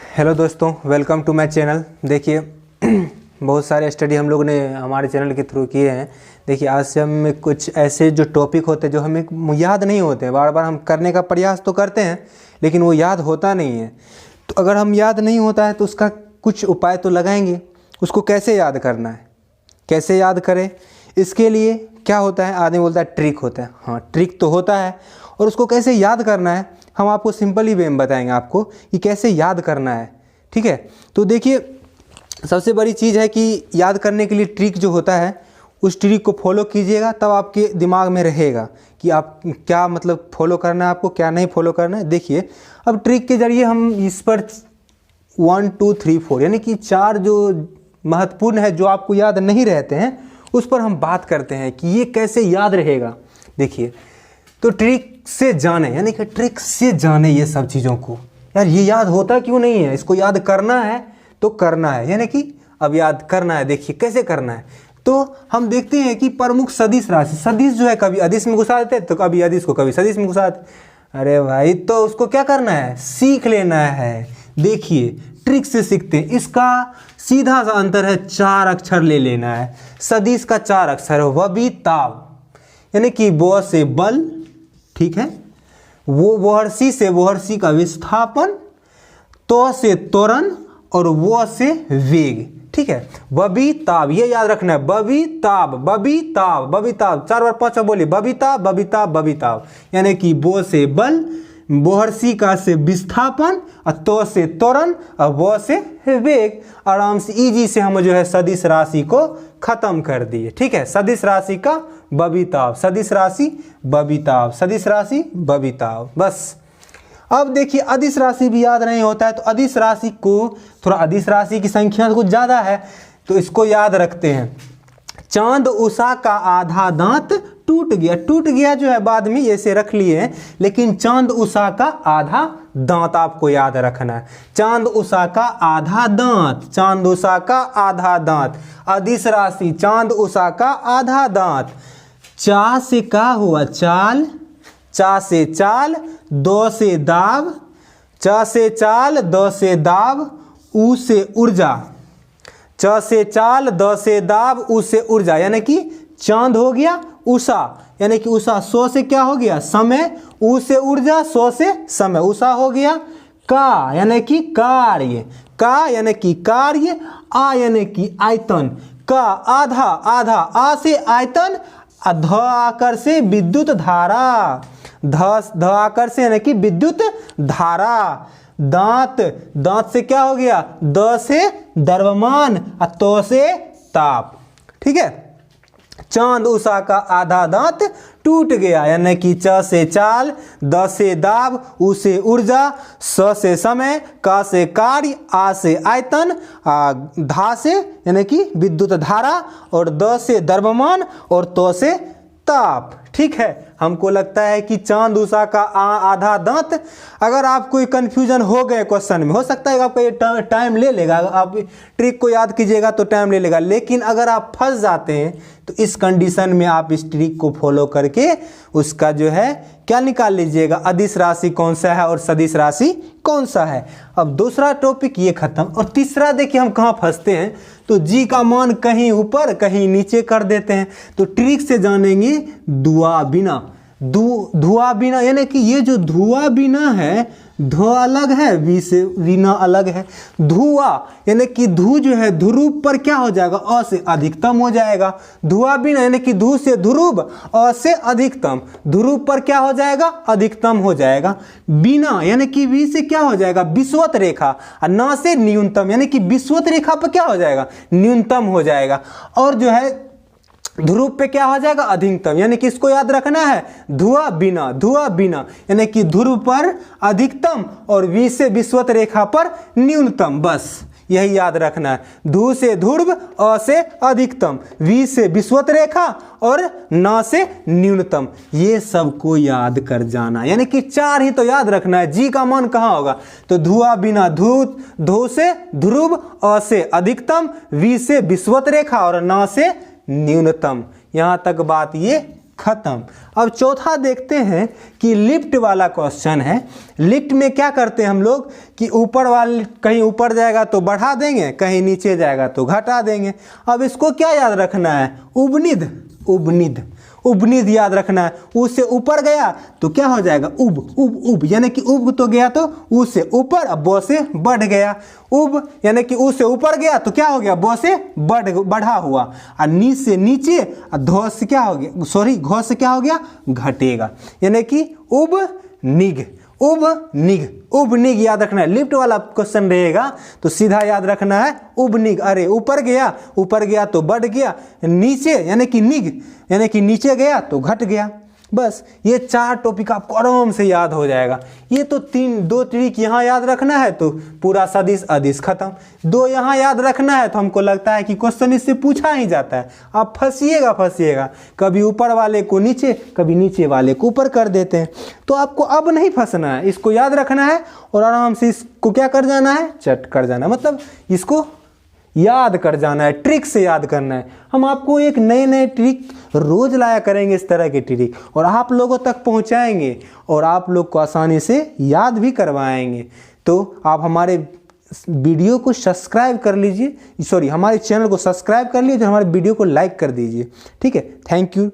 Hello दोस्तों, welcome to my channel. देखिए बहुत सारे स्टडी हम लोग ने हमारे चैनल के थ्रू किए हैं। देखिए आज से हम कुछ ऐसे जो टॉपिक होते हैं जो हमें याद नहीं होते हैं, बार बार हम करने का प्रयास तो करते हैं लेकिन वो याद होता नहीं है। तो अगर हम याद नहीं होता है तो उसका कुछ उपाय तो लगाएंगे। उसको कैसे याद करना है, कैसे याद करें, इसके लिए क्या होता है, आदमी बोलता है ट्रिक होता है। हाँ, ट्रिक तो होता है और उसको कैसे याद करना है हम आपको सिंपली वे में बताएंगे आपको कि कैसे याद करना है। ठीक है, तो देखिए सबसे बड़ी चीज़ है कि याद करने के लिए ट्रिक जो होता है उस ट्रिक को फॉलो कीजिएगा, तब आपके दिमाग में रहेगा कि आप क्या मतलब फॉलो करना है, आपको क्या नहीं फॉलो करना है। देखिए अब ट्रिक के ज़रिए हम इस पर 1 2 3 4 यानी कि 4 जो महत्वपूर्ण है जो आपको याद नहीं रहते हैं उस पर हम बात करते हैं कि ये कैसे याद रहेगा। देखिए तो ट्रिक से जाने, यानी कि ट्रिक से जाने ये सब चीज़ों को। यार ये याद होता क्यों नहीं है, इसको याद करना है तो करना है, यानी कि अब याद करना है। देखिए कैसे करना है, तो हम देखते हैं कि प्रमुख सदिश राशि, सदिश जो है कभी अदिश में घुसा देते तो कभी अदिश को कभी सदिश में घुसा देते। अरे भाई तो उसको क्या करना है, सीख लेना है। देखिए ट्रिक से सीखते हैं। इसका सीधा सा अंतर है, 4 अक्षर ले लेना है। सदिश का 4 अक्षर है वबिताव, यानी कि ब से बल, ठीक है, वो वहर्षि से वहर्षि का विस्थापन, तो से त्वरण और वो से वेग। ठीक है, बबीताब ये याद रखना है, बबीताब बबीताब बबीताब 4 बार 5 बार बोलिए, बबीताब बबीताब बबीताब, यानी कि बो से बल, बोहर्षि का से विस्थापन और तो से त्वरण और वो से वेग। आराम से इजी से हम जो है सदिश राशि को खत्म कर दिए। ठीक है, सदिश राशि का बबीताब, सदिश राशि बबीताब, सदिश राशि बबीताब, बस। अब देखिए अदिश राशि भी याद नहीं होता है तो अदिश राशि को थोड़ा, अदिश राशि की संख्या कुछ ज़्यादा है तो इसको याद रखते हैं। चांद उषा का आधा दांत टूट गया, टूट गया जो है बाद में ऐसे रख लिए हैं, लेकिन चांद उषा का आधा दांत आपको याद रखना है। चांद उषा का आधा दांत, चांद उषा का आधा दांत, अदिश राशि चांद उषा का आधा दांत। चा से का हुआ चाल, चा से चाल, दो से दाब, च से चाल, द से दाब, ऊ से ऊर्जा, च से चाल, द से दाब, ऊ से ऊर्जा, यानी कि चांद हो गया उषा, यानी कि उषा, सो से क्या हो गया समय, ऊ से ऊर्जा, सो से समय, उषा हो गया। का यानी कि कार्य, का यानी कि कार्य, आ यानी कि आयतन, का आधा, आधा, आ से आयतन, ध आकर से विद्युत धारा, ध आकर से यानी कि विद्युत धारा। दांत, दांत से क्या हो गया, द से द्रव्यमान और तो से ताप। ठीक है, चांद उषा का आधा दांत टूट गया, यानी कि च से चाल, द से दाब, ऊ से ऊर्जा, स से समय, का से कार्य, आ से आयतन, धा से यानी कि विद्युत धारा और द से द्रव्यमान और तो से ताप। ठीक है, हमको लगता है कि चांद उषा का आधा दांत। अगर आप कोई कंफ्यूजन हो गए क्वेश्चन में, हो सकता है आपका ये टाइम ले लेगा, आप ट्रिक को याद कीजिएगा तो टाइम ले लेगा, लेकिन अगर आप फंस जाते हैं तो इस कंडीशन में आप इस ट्रिक को फॉलो करके उसका जो है क्या निकाल लीजिएगा, अदिश राशि कौन सा है और सदिश राशि कौन सा है। अब दूसरा टॉपिक ये खत्म। और तीसरा देखिए हम कहाँ फंसते हैं, तो जी का मान कहीं ऊपर कहीं नीचे कर देते हैं। तो ट्रिक से जानेंगे धुआं बिना, धुआं बिना, यानी कि ये जो धुआं बिना है, ध अलग है, वी से बिना अलग है। धुआं यानी कि धु जो है ध्रुव पर क्या हो जाएगा, अ से अधिकतम हो जाएगा। धुआं बिना यानी कि धु से ध्रुव, अ से अधिकतम, ध्रुव पर क्या हो जाएगा, अधिकतम हो जाएगा। बिना यानी कि वी से क्या हो जाएगा, विषुवत रेखा, और न से न्यूनतम यानी कि विषुवत रेखा पर क्या हो जाएगा, न्यूनतम हो जाएगा। और जो है ध्रुव पे क्या हो जाएगा, अधिकतम, यानी कि इसको याद रखना है, धुआं बिना, धुआं बिना यानी कि ध्रुव पर अधिकतम और वी से विषुवत रेखा पर न्यूनतम, बस यही याद रखना है। धु से ध्रुव, अ से अधिकतम, वी से विषुवत रेखा और न से न्यूनतम, ये सबको याद कर जाना, यानी कि 4 ही तो याद रखना है। जी का मान कहाँ होगा, तो धुआं बिना, धु से ध्रुव, अ से अधिकतम, वी से विषुवत रेखा और न से न्यूनतम। यहाँ तक बात ये खत्म। अब चौथा देखते हैं कि लिफ्ट वाला क्वेश्चन है। लिफ्ट में क्या करते हैं हम लोग कि ऊपर वाले कहीं ऊपर जाएगा तो बढ़ा देंगे, कहीं नीचे जाएगा तो घटा देंगे। अब इसको क्या याद रखना है? उबनिद, उबनिद, उबनिद याद रखना है। उ से ऊपर गया तो क्या हो जाएगा? उब, उब, उब, यानी कि उब तो गया तो उ से ऊपर, अब ब से बढ़ गया। उब यानी कि उ से ऊपर गया तो क्या हो गया? ब से बढ़ा हुआ। और नी से नीचे, और ध से क्या हो गया? सॉरी, घ से क्या हो गया? घटेगा, यानी कि उब निग, उब निग, उब निग याद रखना है। लिफ्ट वाला क्वेश्चन रहेगा तो सीधा याद रखना है उब निग। अरे ऊपर गया तो बढ़ गया, नीचे यानी कि निग यानी कि नीचे गया तो घट गया। बस ये 4 टॉपिक आपको आराम से याद हो जाएगा। ये तो 2 ट्रिक यहाँ याद रखना है तो पूरा सदिश अदिश खत्म। 2 यहाँ याद रखना है तो हमको लगता है कि क्वेश्चन इससे पूछा ही जाता है। आप फंसिएगा, कभी ऊपर वाले को नीचे, कभी नीचे वाले को ऊपर कर देते हैं। तो आपको अब नहीं फंसना है, इसको याद रखना है और आराम से इसको क्या कर जाना है? चट कर जाना, मतलब इसको याद कर जाना है, ट्रिक से याद करना है। हम आपको एक नए ट्रिक रोज लाया करेंगे, इस तरह के ट्रिक, और आप लोगों तक पहुंचाएंगे और आप लोग को आसानी से याद भी करवाएंगे। तो आप हमारे वीडियो को सब्सक्राइब कर लीजिए, सॉरी हमारे चैनल को सब्सक्राइब कर लीजिए, हमारे वीडियो को लाइक कर दीजिए। ठीक है, थैंक यू।